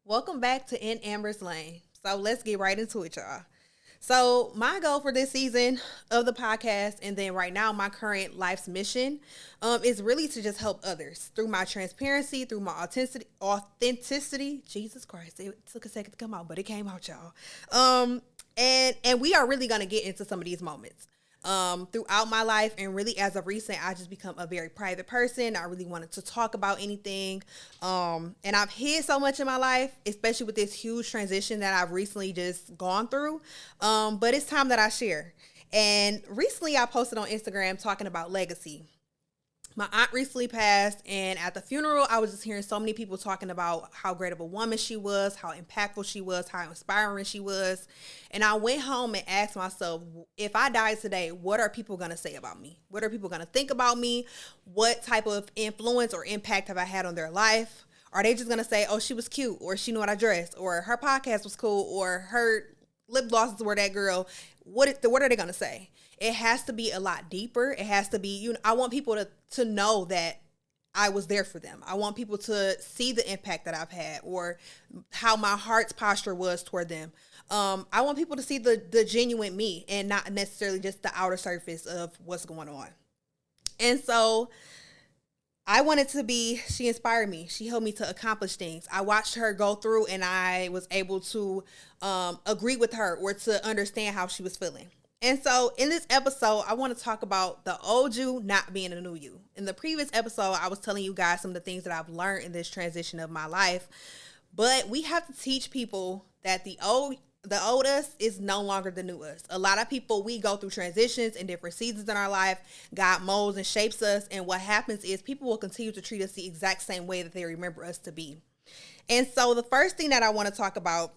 Welcome back to In Amber's Lane. So let's get right into it, y'all. So my goal for this season of the podcast, and then right now my current life's mission, is really to just help others through my transparency, through my authenticity. Authenticity. Jesus Christ, it took a second to come out, but it came out, y'all. And we are really gonna get into some of these moments throughout my life. And really, as of recent, I just become a very private person. I really wanted to talk about anything. And I've hid so much in my life, especially with this huge transition that I've recently just gone through. But it's time that I share. And recently I posted on Instagram talking about legacy. My aunt recently passed, and at the funeral I was just hearing so many people talking about how great of a woman she was, how impactful she was, how inspiring she was. And I went home and asked myself, if I died today, what are people going to say about me? What are people going to think about me? What type of influence or impact have I had on their life? Are they just going to say, oh, she was cute, or she knew how to dress, or her podcast was cool, or her lip glosses were that girl? What are they going to say? It has to be a lot deeper. It has to be, I want people to know that I was there for them. I want people to see the impact that I've had, or how my heart's posture was toward them. I want people to see the genuine me, and not necessarily just the outer surface of what's going on. And so I wanted to be, she inspired me. She helped me to accomplish things. I watched her go through, and I was able to agree with her, or to understand how she was feeling. And so in this episode, I want to talk about the old you not being the new you. In the previous episode, I was telling you guys some of the things that I've learned in this transition of my life. But we have to teach people that the old us is no longer the new us. A lot of people, we go through transitions in different seasons in our life. God molds and shapes us. And what happens is people will continue to treat us the exact same way that they remember us to be. And so the first thing that I want to talk about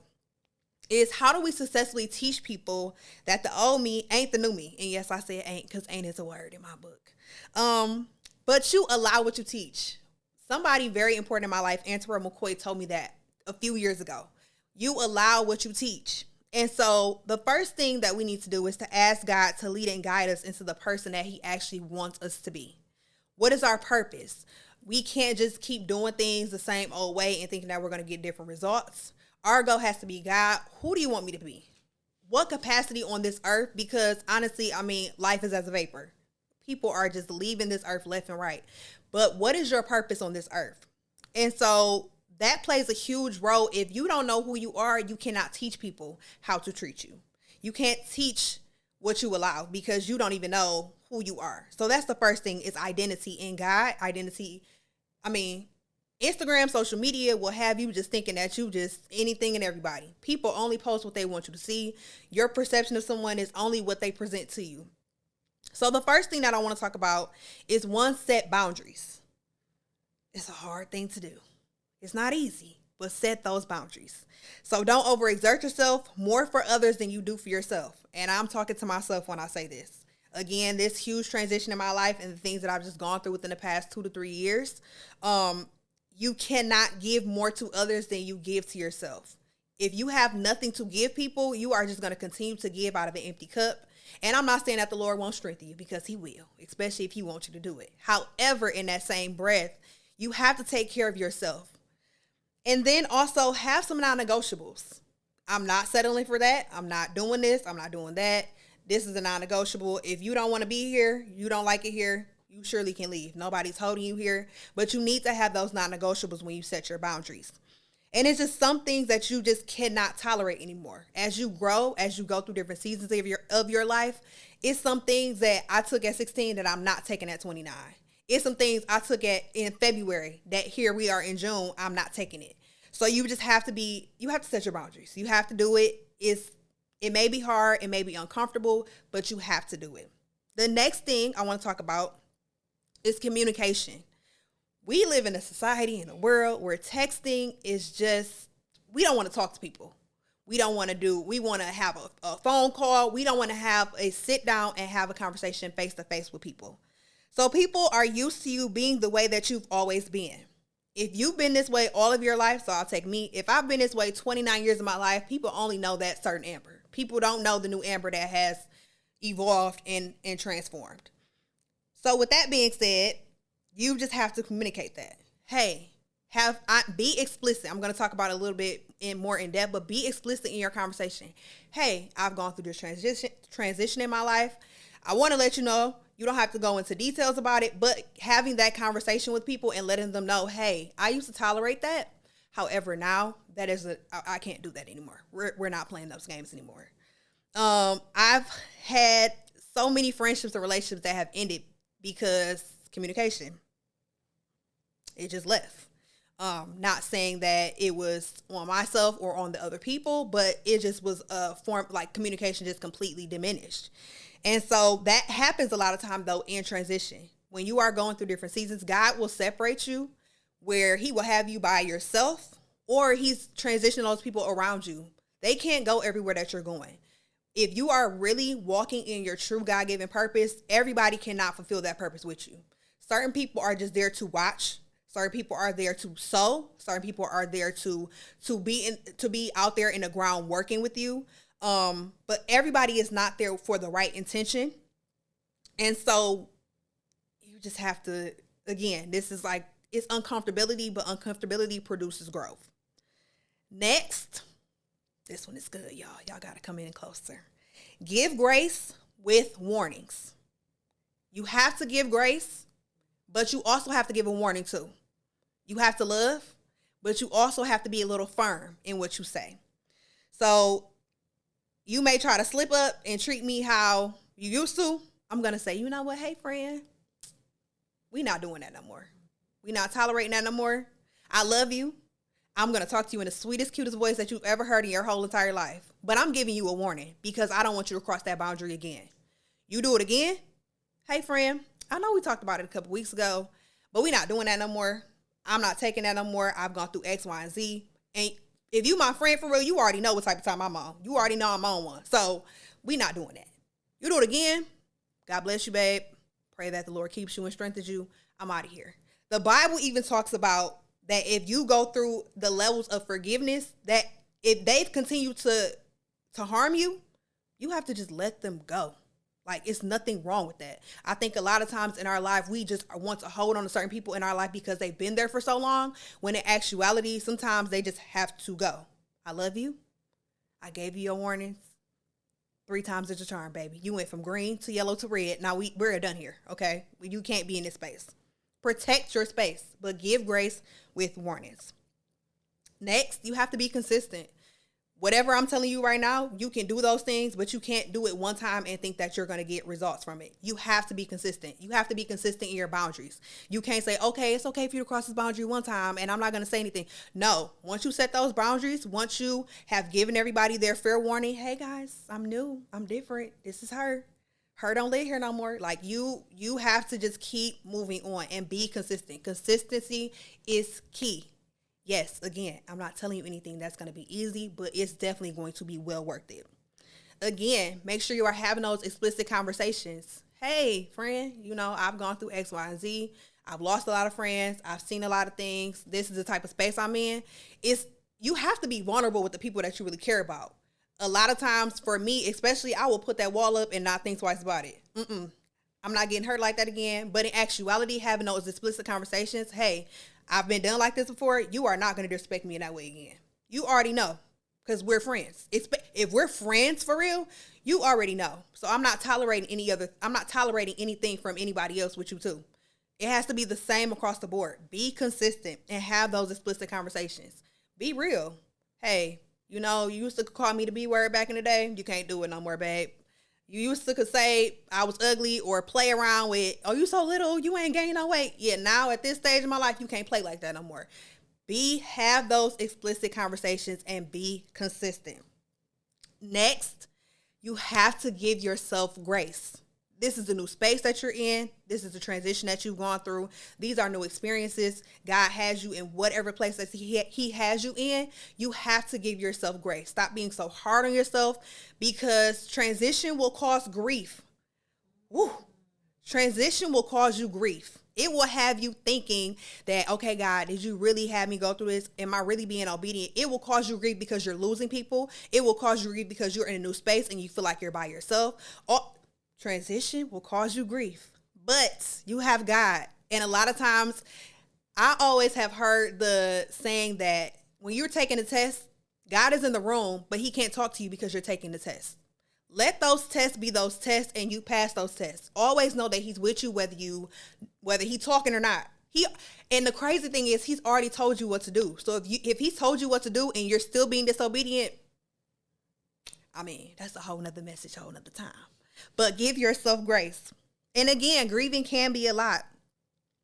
is, how do we successfully teach people that the old me ain't the new me? And yes, I said ain't, because ain't is a word in my book. But you allow what you teach. Somebody very important in my life, Antara McCoy, told me that a few years ago. You allow what you teach. And so the first thing that we need to do is to ask God to lead and guide us into the person that he actually wants us to be. What is our purpose? We can't just keep doing things the same old way and thinking that we're going to get different results. Our goal has to be, God, who do you want me to be? What capacity on this earth? Because honestly, life is as a vapor. People are just leaving this earth left and right. But what is your purpose on this earth? And so that plays a huge role. If you don't know who you are, you cannot teach people how to treat you. You can't teach what you allow, because you don't even know who you are. So that's the first thing, is identity in God. Instagram, social media will have you just thinking that you just anything and everybody. People only post what they want you to see. Your perception of someone is only what they present to you. So the first thing that I want to talk about is, one, set boundaries. It's a hard thing to do. It's not easy, but set those boundaries. So don't overexert yourself more for others than you do for yourself. And I'm talking to myself when I say this. Again, this huge transition in my life and the things that I've just gone through within the past 2 to 3 years, you cannot give more to others than you give to yourself. If you have nothing to give people, you are just going to continue to give out of an empty cup. And I'm not saying that the Lord won't strengthen you, because he will, especially if he wants you to do it. However, in that same breath, you have to take care of yourself. And then also have some non-negotiables. I'm not settling for that. I'm not doing this. I'm not doing that. This is a non-negotiable. If you don't want to be here, you don't like it here, you surely can leave. Nobody's holding you here, but you need to have those non-negotiables when you set your boundaries. And it's just some things that you just cannot tolerate anymore. As you grow, as you go through different seasons of your life, it's some things that I took at 16 that I'm not taking at 29. It's some things I took in February that here we are in June, I'm not taking it. So you just have to set your boundaries. You have to do it. It may be hard, it may be uncomfortable, but you have to do it. The next thing I want to talk about is communication. We live in a society, in a world where texting is just, we don't want to talk to people. We want to have a phone call. We don't want to have a sit down and have a conversation face to face with people. So people are used to you being the way that you've always been. If you've been this way all of your life, so I'll take me. If I've been this way 29 years of my life, people only know that certain Amber. People don't know the new Amber that has evolved and transformed. So with that being said, you just have to communicate that. Hey, Be explicit. I'm going to talk about it a little bit more in depth, but be explicit in your conversation. Hey, I've gone through this transition in my life. I want to let you know, you don't have to go into details about it, but having that conversation with people and letting them know, hey, I used to tolerate that. However, now I can't do that anymore. We're not playing those games anymore. I've had so many friendships and relationships that have ended because communication. It just left. Not saying that it was on myself or on the other people, but it just was a form, like communication just completely diminished. And so that happens a lot of time though in transition. When you are going through different seasons, God will separate you where he will have you by yourself, or he's transitioning those people around you. They can't go everywhere that you're going. If you are really walking in your true God-given purpose, everybody cannot fulfill that purpose with you. Certain people are just there to watch. Certain people are there to sow. Certain people are there to be out there in the ground working with you. But everybody is not there for the right intention. And so you just have to, again, this is like, it's uncomfortability, but uncomfortability produces growth. Next, this one is good, y'all. Y'all got to come in closer. Give grace with warnings. You have to give grace, but you also have to give a warning too. You have to love, but you also have to be a little firm in what you say. So you may try to slip up and treat me how you used to. I'm going to say, you know what? Hey, friend, we not doing that no more. We not tolerating that no more. I love you. I'm going to talk to you in the sweetest, cutest voice that you've ever heard in your whole entire life. But I'm giving you a warning because I don't want you to cross that boundary again. You do it again. Hey, friend, I know we talked about it a couple weeks ago, but we not doing that no more. I'm not taking that no more. I've gone through X, Y, and Z. And if you my friend for real, you already know what type of time I'm on. You already know I'm on one. So we not doing that. You do it again. God bless you, babe. Pray that the Lord keeps you and strengthens you. I'm out of here. The Bible even talks about that if you go through the levels of forgiveness, that if they've continued to harm you, you have to just let them go. Like, it's nothing wrong with that. I think a lot of times in our life, we just want to hold on to certain people in our life because they've been there for so long, when in actuality, sometimes they just have to go. I love you. I gave you your warnings. 3 times is a charm, baby. You went from green to yellow to red. Now we're done here, okay? You can't be in this space. Protect your space, but give grace with warnings. Next, you have to be consistent. Whatever I'm telling you right now, you can do those things, but you can't do it one time and think that you're going to get results from it. You have to be consistent. You have to be consistent in your boundaries. You can't say, okay, it's okay for you to cross this boundary one time and I'm not going to say anything. No, once you set those boundaries, once you have given everybody their fair warning, hey guys, I'm new, I'm different. This is her. Her don't live here no more. Like you have to just keep moving on and be consistent. Consistency is key. Yes, again, I'm not telling you anything that's going to be easy, but it's definitely going to be well worth it. Again, make sure you are having those explicit conversations. Hey, friend, I've gone through X, Y, and Z. I've lost a lot of friends. I've seen a lot of things. This is the type of space I'm in. You have to be vulnerable with the people that you really care about. A lot of times, for me, especially, I will put that wall up and not think twice about it. I'm not getting hurt like that again. But in actuality, having those explicit conversations, hey, I've been done like this before. You are not going to disrespect me in that way again. You already know because we're friends. If we're friends for real, you already know. So I'm not tolerating anything from anybody else with you too. It has to be the same across the board. Be consistent and have those explicit conversations. Be real. Hey, you used to call me the B word back in the day. You can't do it no more, babe. You used to say I was ugly or play around with, oh, you so little, you ain't gained no weight. Yeah, now at this stage of my life, you can't play like that no more. Have those explicit conversations and be consistent. Next, you have to give yourself grace. This is a new space that you're in. This is the transition that you've gone through. These are new experiences. God has you in whatever place that he has you in. You have to give yourself grace. Stop being so hard on yourself because transition will cause grief. Woo. Transition will cause you grief. It will have you thinking that, okay, God, did you really have me go through this? Am I really being obedient? It will cause you grief because you're losing people. It will cause you grief because you're in a new space and you feel like you're by yourself. Transition will cause you grief, but you have God. And a lot of times I always have heard the saying that when you're taking a test, God is in the room, but he can't talk to you because you're taking the test. Let those tests be those tests and you pass those tests. Always know that he's with you whether he's talking or not. And the crazy thing is he's already told you what to do. So if he's told you what to do and you're still being disobedient, I mean, that's a whole nother message, whole nother time. But give yourself grace. And again, grieving can be a lot.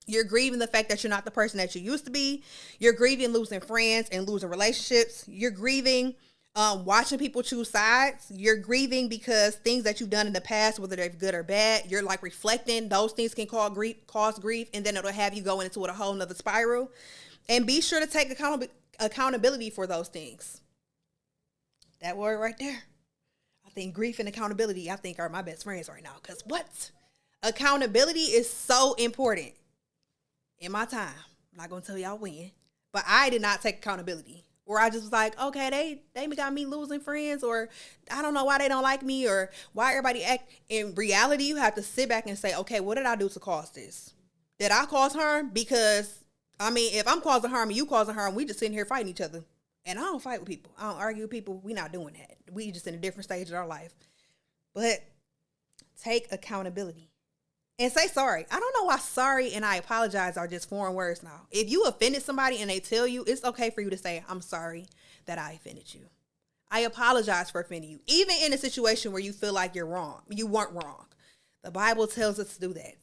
You're grieving the fact that you're not the person that you used to be. You're grieving losing friends and losing relationships. You're grieving watching people choose sides. You're grieving because things that you've done in the past, whether they're good or bad, you're like reflecting. Those things can cause grief, and then it'll have you going into a whole nother spiral. And be sure to take accountability for those things. That word right there. I think grief and accountability, I think, are my best friends right now. Because what? Accountability is so important. In my time, I'm not going to tell y'all when, but I did not take accountability. Or I just was like, okay, they got me losing friends, or I don't know why they don't like me, or why everybody act. In reality, you have to sit back and say, okay, what did I do to cause this? Did I cause harm? Because, I mean, if I'm causing harm and you causing harm, we just sitting here fighting each other. And I don't fight with people. I don't argue with people. We not doing that. We just in a different stage of our life. But take accountability. And say sorry. I don't know why sorry and I apologize are just foreign words now. If you offended somebody and they tell you, it's okay for you to say, I'm sorry that I offended you. I apologize for offending you. Even in a situation where you feel like you're wrong. You weren't wrong. The Bible tells us to do that.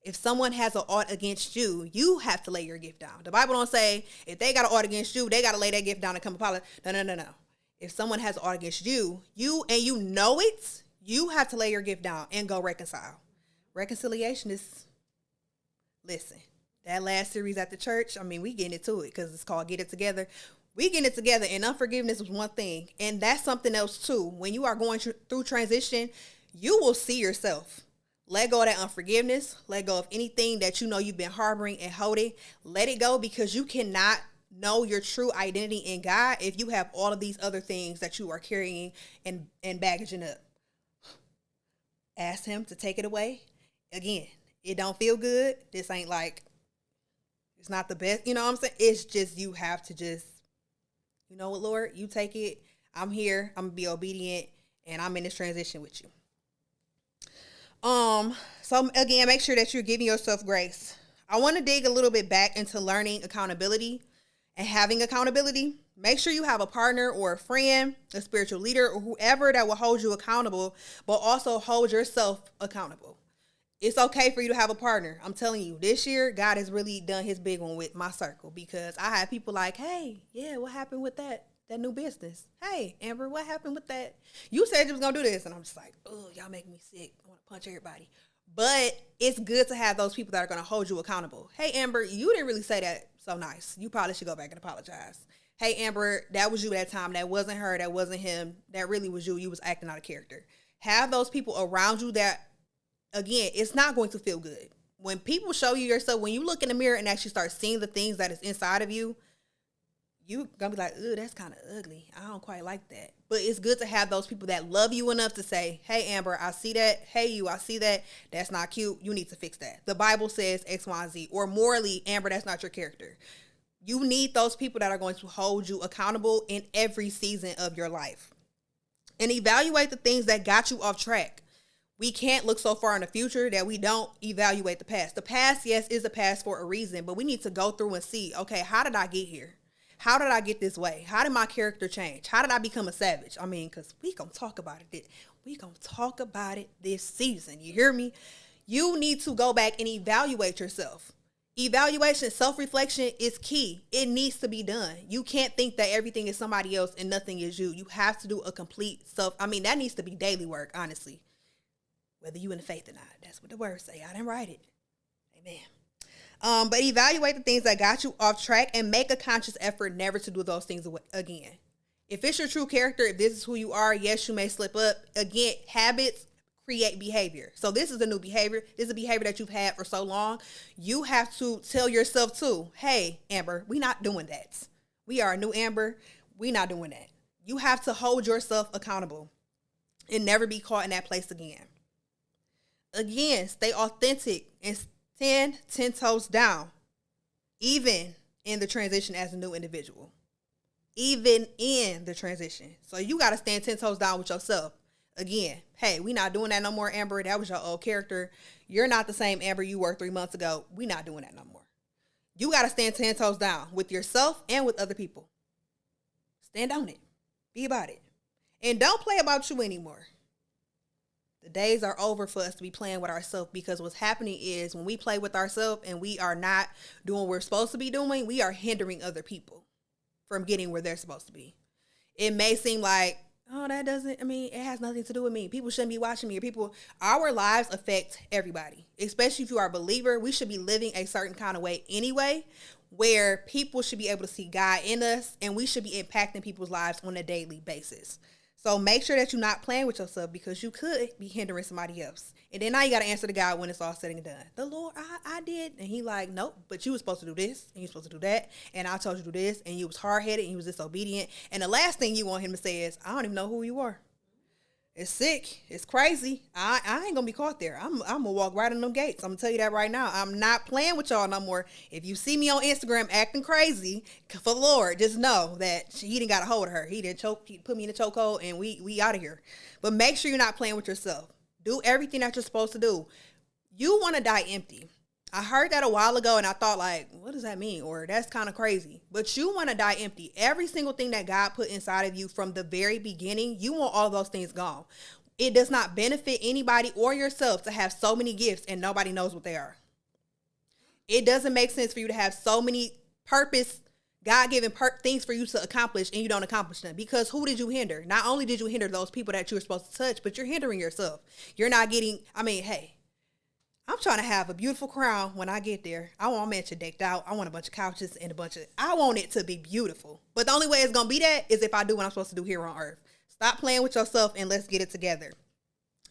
If someone has an ought against you, you have to lay your gift down. The Bible don't say if they got an ought against you, they got to lay that gift down and come apologize. No. If someone has an ought against you, you know it, you have to lay your gift down and go reconcile. Reconciliation is, listen, that last series at the church, I mean, we getting into it because it's called Get It Together. We getting it together, and unforgiveness was one thing. And that's something else too. When you are going through transition, you will see yourself. Let go of that unforgiveness. Let go of anything that you know you've been harboring and holding. Let it go, because you cannot know your true identity in God if you have all of these other things that you are carrying and baggaging up. Ask him to take it away. Again, it don't feel good. This ain't like, it's not the best. You know what I'm saying? It's just, you have to just, you know what, Lord, you take it. I'm here. I'm going to be obedient, and I'm in this transition with you. So again, make sure that you're giving yourself grace. I want to dig a little bit back into learning accountability and having accountability. Make sure you have a partner or a friend, a spiritual leader, or whoever that will hold you accountable, but also hold yourself accountable. It's okay for you to have a partner. I'm telling you, this year, God has really done his big one with my circle, because I have people like, hey, yeah, what happened with that new business? Hey, Amber, what happened with that? You said you was going to do this. And I'm just like, oh, y'all make me sick. I want to punch everybody. But it's good to have those people that are going to hold you accountable. Hey, Amber, you didn't really say that so nice. You probably should go back and apologize. Hey, Amber, that was you that time. That wasn't her. That wasn't him. That really was you. You was acting out of character. Have those people around you that, again, it's not going to feel good. When people show you yourself, when you look in the mirror and actually start seeing the things that is inside of you, you're going to be like, ooh, that's kind of ugly. I don't quite like that. But it's good to have those people that love you enough to say, hey, Amber, I see that. Hey, you, I see that. That's not cute. You need to fix that. The Bible says X, Y, and Z. Or morally, Amber, that's not your character. You need those people that are going to hold you accountable in every season of your life. And evaluate the things that got you off track. We can't look so far in the future that we don't evaluate the past. The past, yes, is a past for a reason, but we need to go through and see, okay, how did I get here? How did I get this way? How did my character change? How did I become a savage? I mean, because we going to talk about it. We going to talk about it this season. You hear me? You need to go back and evaluate yourself. Evaluation, self-reflection is key. It needs to be done. You can't think that everything is somebody else and nothing is you. You have to do a complete that needs to be daily work, honestly. Whether you in the faith or not. That's what the words say. I didn't write it. Amen. But evaluate the things that got you off track and make a conscious effort never to do those things again. If it's your true character, if this is who you are, yes, you may slip up. Again, habits create behavior. So this is a new behavior. This is a behavior that you've had for so long. You have to tell yourself too, hey, Amber, we not doing that. We are a new Amber. We not doing that. You have to hold yourself accountable and never be caught in that place again. Again, stay authentic and stand 10 toes down. even in the transition as a new individual. Even in the transition. So you got to stand 10 toes down with yourself. Again, hey, we not doing that no more, Amber. That was your old character. You're not the same Amber you were 3 months ago. We not doing that no more. You got to stand 10 toes down with yourself and with other people. Stand on it. Be about it. And don't play about you anymore. The days are over for us to be playing with ourselves, because what's happening is when we play with ourselves and we are not doing what we're supposed to be doing, we are hindering other people from getting where they're supposed to be. It may seem like, oh, it has nothing to do with me. People shouldn't be watching me. Our lives affect everybody, especially if you are a believer. We should be living a certain kind of way anyway, where people should be able to see God in us, and we should be impacting people's lives on a daily basis. So make sure that you're not playing with yourself, because you could be hindering somebody else. And then now you got to answer to God when it's all said and done. The Lord, I did. And he like, nope, but you was supposed to do this and you supposed to do that. And I told you to do this, and you was hard-headed and you was disobedient. And the last thing you want him to say is, I don't even know who you are. It's sick. It's crazy. I ain't going to be caught there. I'm going to walk right in them gates. I'm going to tell you that right now. I'm not playing with y'all no more. If you see me on Instagram acting crazy, for the Lord, just know that he didn't got a hold of her. He put me in a chokehold, and we out of here. But make sure you're not playing with yourself. Do everything that you're supposed to do. You want to die empty. I heard that a while ago, and I thought, like, what does that mean? Or that's kind of crazy. But you want to die empty. Every single thing that God put inside of you from the very beginning, you want all those things gone. It does not benefit anybody or yourself to have so many gifts and nobody knows what they are. It doesn't make sense for you to have so many purpose, God-given things for you to accomplish, and you don't accomplish them. Because who did you hinder? Not only did you hinder those people that you were supposed to touch, but you're hindering yourself. You're not getting, hey, I'm trying to have a beautiful crown when I get there. I want my mansion decked out. I want a bunch of couches and I want it to be beautiful. But the only way it's going to be that is if I do what I'm supposed to do here on earth. Stop playing with yourself and let's get it together.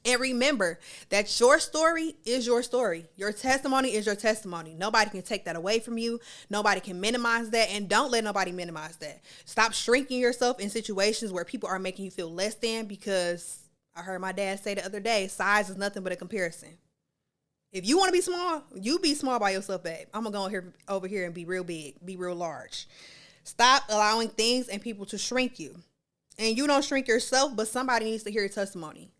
And remember that your story is your story. Your testimony is your testimony. Nobody can take that away from you. Nobody can minimize that. And don't let nobody minimize that. Stop shrinking yourself in situations where people are making you feel less than, because I heard my dad say the other day, size is nothing but a comparison. If you want to be small, you be small by yourself, babe. I'm going to go over here and be real big, be real large. Stop allowing things and people to shrink you. And you don't shrink yourself, but somebody needs to hear your testimony.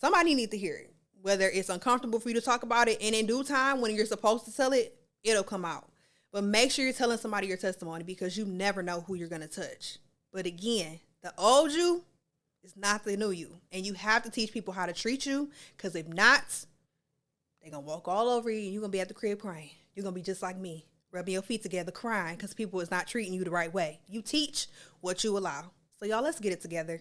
Somebody needs to hear it. Whether it's uncomfortable for you to talk about it, and in due time, when you're supposed to tell it, it'll come out. But make sure you're telling somebody your testimony, because you never know who you're going to touch. But again, the old you is not the new you. And you have to teach people how to treat you, because if not, they're going to walk all over you, and you're going to be at the crib crying. You're going to be just like me, rubbing your feet together, crying because people is not treating you the right way. You teach what you allow. So y'all, let's get it together.